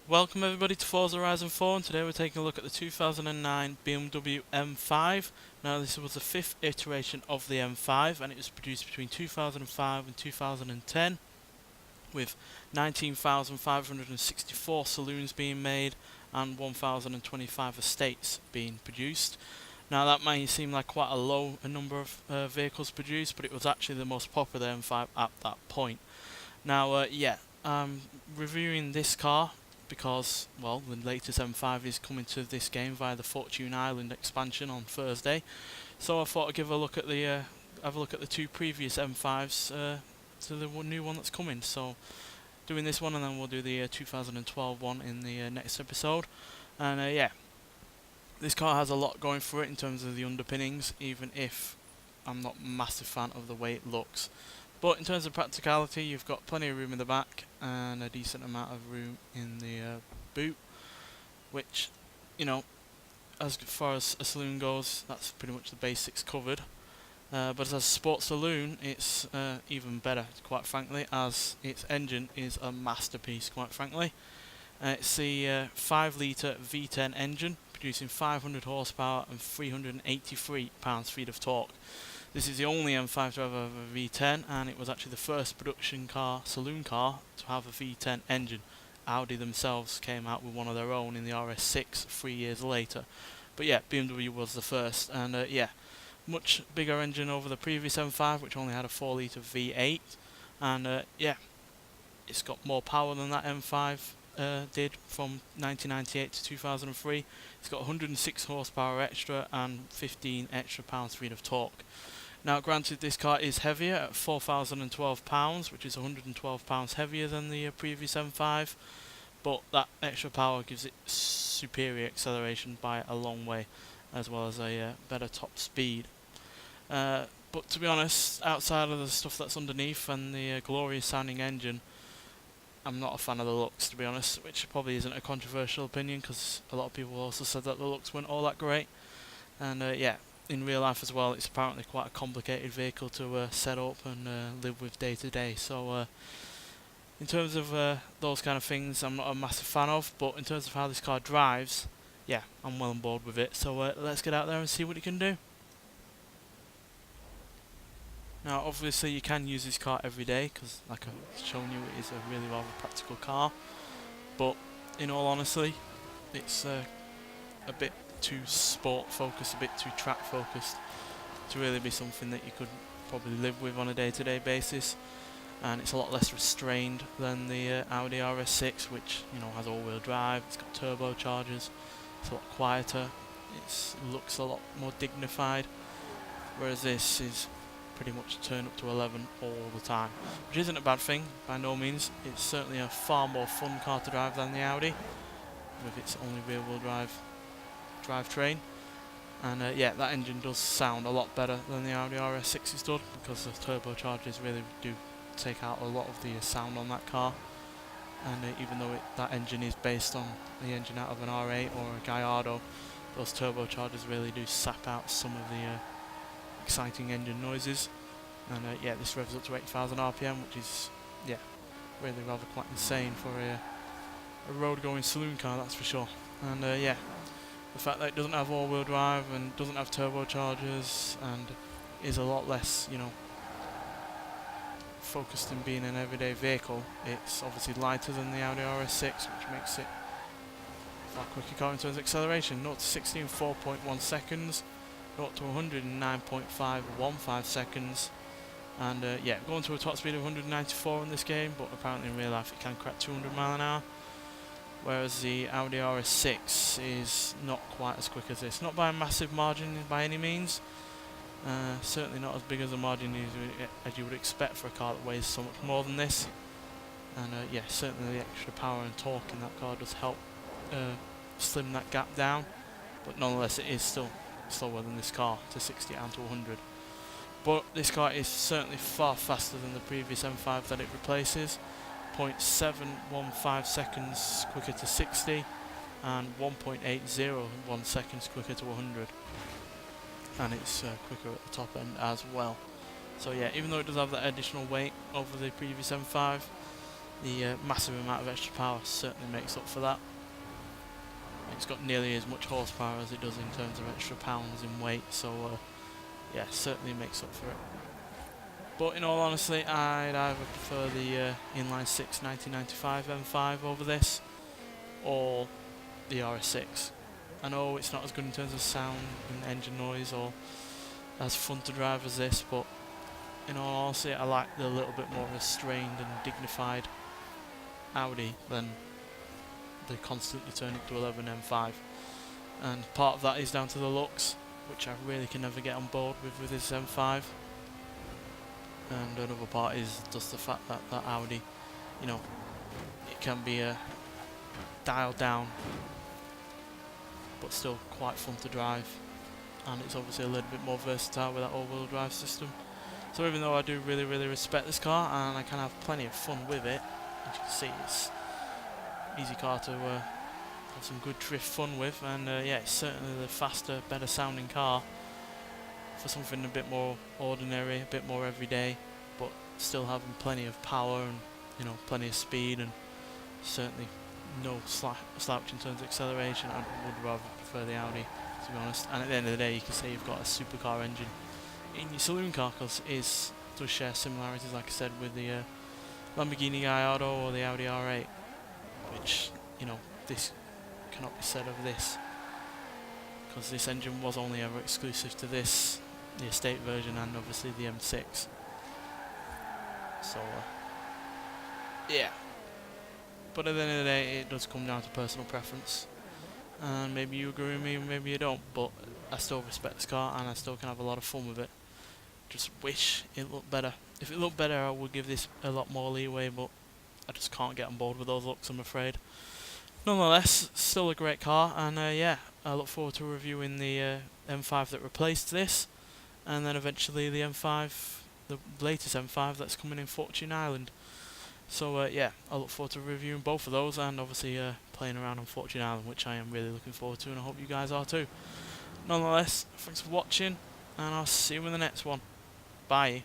Welcome everybody to Forza Horizon 4, and today we're taking a look at the 2009 BMW M5. Now this was the 5th iteration of the M5 and it was produced between 2005 and 2010 with 19,564 saloons being made and 1,025 estates being produced. Now that may seem like quite a low number of vehicles produced, but it was actually the most popular M5 at that point. Now I'm reviewing this car because, well, the latest M5 is coming to this game via the Fortune Island expansion on Thursday. So I thought I'd give a look at the have a look at the two previous M5s to the new one that's coming. So doing this one, and then we'll do the 2012 one in the next episode. And yeah, this car has a lot going for it in terms of the underpinnings, even if I'm not a massive fan of the way it looks. But in terms of practicality, you've got plenty of room in the back and a decent amount of room in the boot, which, you know, as far as a saloon goes, that's pretty much the basics covered. But as a sports saloon, it's even better, quite frankly, as its engine is a masterpiece, quite frankly. It's the 5-litre V10 engine, producing 500 horsepower and 383 pounds-feet of torque. This is the only M5 to have a V10, and it was actually the first production car, saloon car, to have a V10 engine. Audi themselves came out with one of their own in the RS6 3 years later. But yeah, BMW was the first, and yeah, much bigger engine over the previous M5, which only had a 4-litre V8, and yeah, it's got more power than that M5 did from 1998 to 2003. It's got 106 horsepower extra and 15 extra pounds-feet of torque. Now granted, this car is heavier at 4,012 pounds, which is 112 pounds heavier than the previous M5, but that extra power gives it superior acceleration by a long way, as well as a better top speed. But to be honest, outside of the stuff that's underneath and the glorious sounding engine, I'm not a fan of the looks, to be honest, which probably isn't a controversial opinion because a lot of people also said that the looks weren't all that great. And yeah, in real life as well, it's apparently quite a complicated vehicle to set up and live with day to day. So in terms of those kind of things, I'm not a massive fan of, but in terms of how this car drives, yeah, I'm well on board with it. So let's get out there and see what it can do. Now obviously you can use this car every day because, like I've shown you, it is a really rather practical car, but in all honesty, it's a bit too sport focused, a bit too track focused to really be something that you could probably live with on a day-to-day basis, and it's a lot less restrained than the Audi RS6, which, you know, has all-wheel drive, it's got turbochargers, it's a lot quieter, it looks a lot more dignified, whereas this is pretty much turn up to 11 all the time, which isn't a bad thing by no means. It's certainly a far more fun car to drive than the Audi, with its only rear-wheel drivetrain. And yeah, that engine does sound a lot better than the Audi RS6's did, because the turbochargers really do take out a lot of the sound on that car. And even though that engine is based on the engine out of an R8 or a Gallardo, those turbochargers really do sap out some of the exciting engine noises. And yeah, this revs up to 8,000 RPM, which is, yeah, really rather quite insane for a road-going saloon car, that's for sure. And yeah, the fact that it doesn't have all-wheel drive and doesn't have turbochargers and is a lot less, you know, focused in being an everyday vehicle, it's obviously lighter than the Audi RS6, which makes it a far quicker car in terms of acceleration. 0 to 60 in 4.1 seconds. 0 to 100 in 9.515 seconds, and yeah, going to a top speed of 194 in this game, but apparently in real life it can crack 200 mile an hour, whereas the Audi RS6 is not quite as quick as this. Not by a massive margin by any means, certainly not as big as a margin as you would expect for a car that weighs so much more than this, and yeah, certainly the extra power and torque in that car does help slim that gap down, but nonetheless it is still slower than this car to 60 and to 100. But this car is certainly far faster than the previous M5 that it replaces. 0.715 seconds quicker to 60 and 1.801 seconds quicker to 100. And it's quicker at the top end as well. So yeah, even though it does have that additional weight over the previous M5, the massive amount of extra power certainly makes up for that. It's got nearly as much horsepower as it does in terms of extra pounds in weight, so yeah, certainly makes up for it. But in all honesty, I'd either prefer the inline 6 1995 M5 over this, or the RS6. I know it's not as good in terms of sound and engine noise or as fun to drive as this, but in all honesty, I like the little bit more restrained and dignified Audi than the constantly turn up to 11 M5. And part of that is down to the looks, which I really can never get on board with this M5. And another part is just the fact that that Audi, you know, it can be dialed down, but still quite fun to drive. And it's obviously a little bit more versatile with that all-wheel drive system. So even though I do really respect this car, and I can have plenty of fun with it, as you can see, it's an easy car to have some good drift fun with, and yeah, it's certainly the faster, better sounding car for something a bit more ordinary, a bit more everyday, but still having plenty of power and, you know, plenty of speed, and certainly no slouch in terms of acceleration. I would rather prefer the Audi, to be honest. And at the end of the day, you can say you've got a supercar engine in your saloon car, because it does share similarities, like I said, with the Lamborghini Gallardo or the Audi R8, which, you know, this cannot be said of this, because this engine was only ever exclusive to this, the estate version, and obviously the M6. So yeah, but at the end of the day, it does come down to personal preference, and maybe you agree with me, maybe you don't, but I still respect this car and I still can have a lot of fun with it. Just wish it looked better. If it looked better, I would give this a lot more leeway, but I just can't get on board with those looks, I'm afraid. Nonetheless, still a great car, and yeah, I look forward to reviewing the M5 that replaced this, and then eventually the M5, the latest M5 that's coming in Fortune Island. So yeah, I look forward to reviewing both of those, and obviously playing around on Fortune Island, which I am really looking forward to, and I hope you guys are too. Nonetheless, thanks for watching, and I'll see you in the next one. Bye.